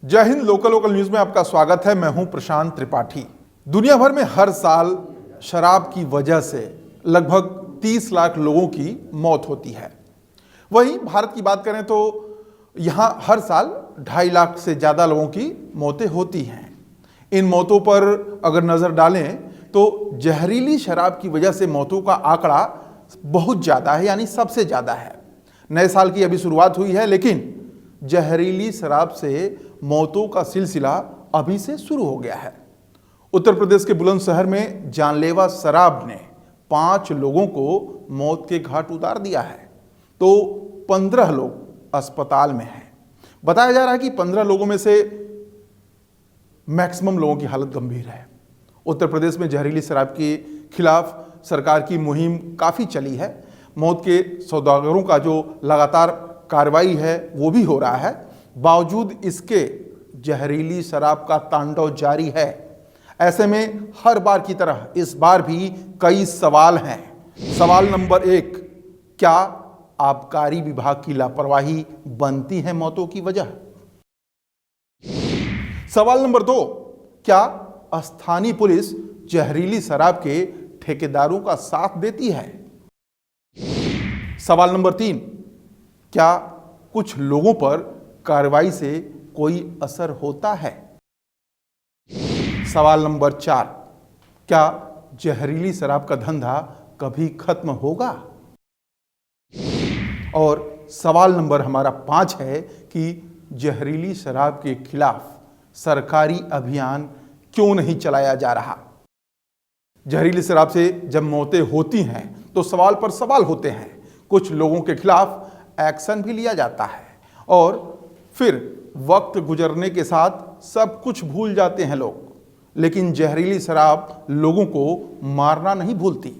जय Hind. Local news में आपका स्वागत है। मैं हूं प्रशांत त्रिपाठी। दुनिया भर में हर साल शराब की वजह से लगभग 30 लाख लोगों की मौत होती है। वहीं भारत की बात करें तो यहां हर साल 2.5 लाख से ज्यादा लोगों की मौतें होती हैं। इन मौतों पर अगर नजर डालें तो जहरीली शराब की वजह से मौतों का आंकड़ा बहुत ज्यादा है, यानी सबसे ज्यादा है। नए साल की अभी शुरुआत हुई है, लेकिन जहरीली शराब से मौतों का सिलसिला अभी से शुरू हो गया है। उत्तर प्रदेश के बुलंदशहर में जानलेवा शराब ने 5 लोगों को मौत के घाट उतार दिया है, तो 15 लोग अस्पताल में हैं। बताया जा रहा है कि 15 लोगों में से मैक्सिमम लोगों की हालत गंभीर है। उत्तर प्रदेश में जहरीली शराब के खिलाफ सरकार की मुहिम काफ़ी चली है। मौत के सौदागरों का जो लगातार कार्रवाई है वो भी हो रहा है। बावजूद इसके जहरीली शराब का तांडव जारी है। ऐसे में हर बार की तरह इस बार भी कई सवाल हैं। सवाल नंबर 1, क्या आबकारी विभाग की लापरवाही बनती है मौतों की वजह? सवाल नंबर 2, क्या स्थानीय पुलिस जहरीली शराब के ठेकेदारों का साथ देती है? सवाल नंबर 3, क्या कुछ लोगों पर कार्रवाई से कोई असर होता है? सवाल नंबर 4, क्या जहरीली शराब का धंधा कभी खत्म होगा? और सवाल नंबर हमारा 5 है कि जहरीली शराब के खिलाफ सरकारी अभियान क्यों नहीं चलाया जा रहा? जहरीली शराब से जब मौतें होती हैं तो सवाल पर सवाल होते हैं। कुछ लोगों के खिलाफ एक्शन भी लिया जाता है और फिर वक्त गुजरने के साथ सब कुछ भूल जाते हैं लोग, लेकिन जहरीली शराब लोगों को मारना नहीं भूलती।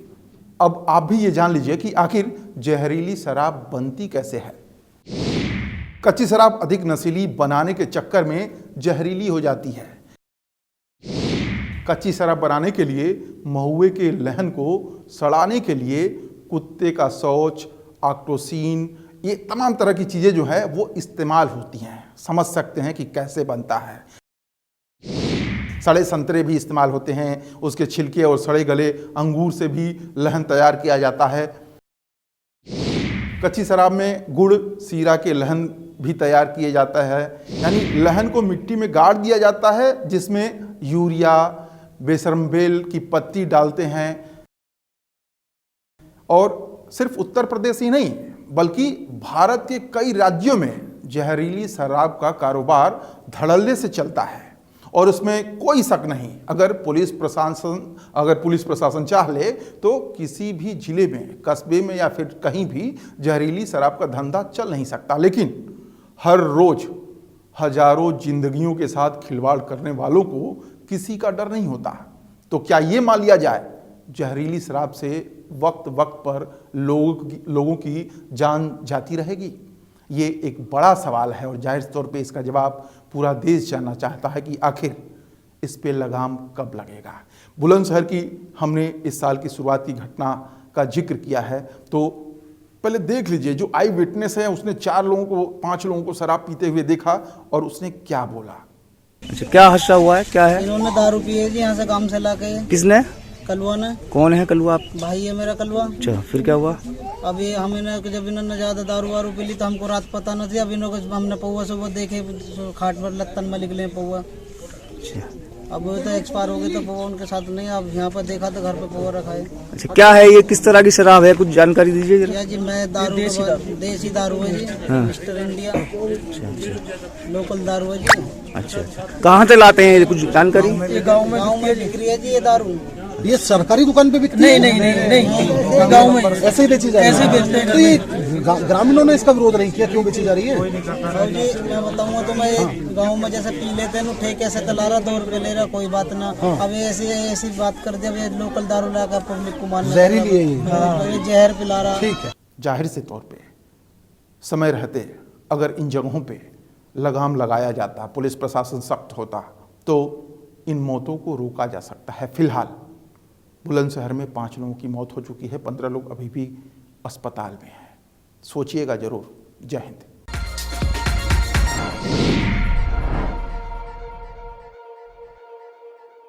अब आप भी ये जान लीजिए कि आखिर जहरीली शराब बनती कैसे है। कच्ची शराब अधिक नशीली बनाने के चक्कर में जहरीली हो जाती है। कच्ची शराब बनाने के लिए महुए के लहन को सड़ाने के लिए कुत्ते का शौच, ऑक्टोसिन, ये तमाम तरह की चीजें जो है वो इस्तेमाल होती हैं। समझ सकते हैं कि कैसे बनता है। सड़े संतरे भी इस्तेमाल होते हैं, उसके छिलके और सड़े गले अंगूर से भी लहन तैयार किया जाता है। कच्ची शराब में गुड़ सीरा के लहन भी तैयार किए जाता है, यानी लहन को मिट्टी में गाड़ दिया जाता है जिसमें यूरिया, बेशरमबेल की पत्ती डालते हैं। और सिर्फ उत्तर प्रदेश ही नहीं बल्कि भारत के कई राज्यों में जहरीली शराब का कारोबार धड़ल्ले से चलता है और उसमें कोई शक नहीं, अगर पुलिस प्रशासन चाह ले तो किसी भी जिले में, कस्बे में या फिर कहीं भी जहरीली शराब का धंधा चल नहीं सकता। लेकिन हर रोज हजारों जिंदगियों के साथ खिलवाड़ करने वालों को किसी का डर नहीं होता। तो क्या ये मान लिया जाए जहरीली शराब से वक्त वक्त पर लोगों की जान जाती रहेगी? ये एक बड़ा सवाल है और जाहिर तौर पे इसका जवाब पूरा देश जानना चाहता है कि आखिर इस पे लगाम कब लगेगा। बुलंदशहर की हमने इस साल की शुरुआत की घटना का जिक्र किया है, तो पहले देख लीजिए। जो आई विटनेस है उसने 5 लोगों को शराब पीते हुए देखा और उसने क्या बोला। अच्छा, क्या हादसा हुआ है? क्या है? इन्होंने दारू पी है जी, यहाँ से काम से लाके। किसने? कलवा ने। कौन है कलवा? आप? भाई है मेरा कलवा। अच्छा, फिर क्या हुआ? अभी हम जब इन्होंने ज्यादा दारू वारू पी ली तो हमको रात पता न थी। अब इन्होंने हमने पौवा सुबह देखे खाट पर लत्तन में निकले पौवा। अच्छा, अब वो तो एक्सपायर हो गए तो पौवा उनके साथ नहीं। अब यहाँ पर देखा तो घर पे पौवा रखा है। अच्छा, क्या है ये? किस तरह की शराब है? कुछ जानकारी दीजिए जरा। या जी मैं दारू देसी दारू है जी। हाँ। मिस्टर इंडिया लोकल दारू है जी। अच्छा, कहाँ से लाते हैं? कुछ जानकारी? ये गाँव में बिक्री है जी ये दारू। ये सरकारी दुकान पे बिकती है? नहीं गाँव में ऐसे ही बेची जा रही है। ऐसे ही बेचते हैं। तो ये ग्रामीणों ने इसका विरोध नहीं किया, क्यों बेची जा रही है? और जी मैं बताऊंगा तो मैं गाँव में जैसे पी लेते हैं ठेके से तला रहा, 2 रुपये ले रहा, कोई बात ना। अब ऐसी बात कर दिया, लोकल दारू लाकर पब्लिक को मारना, जहरीली है ये जहर पिला रहा। ठीक है। जाहिर से तौर पे समय रहते अगर इन जगहों पे लगाम लगाया जाता, पुलिस प्रशासन सख्त होता, तो इन मौतों को रोका जा सकता है। फिलहाल बुलंदशहर में 5 लोगों की मौत हो चुकी है, 15 लोग अभी भी अस्पताल में हैं। सोचिएगा जरूर। जय हिंद।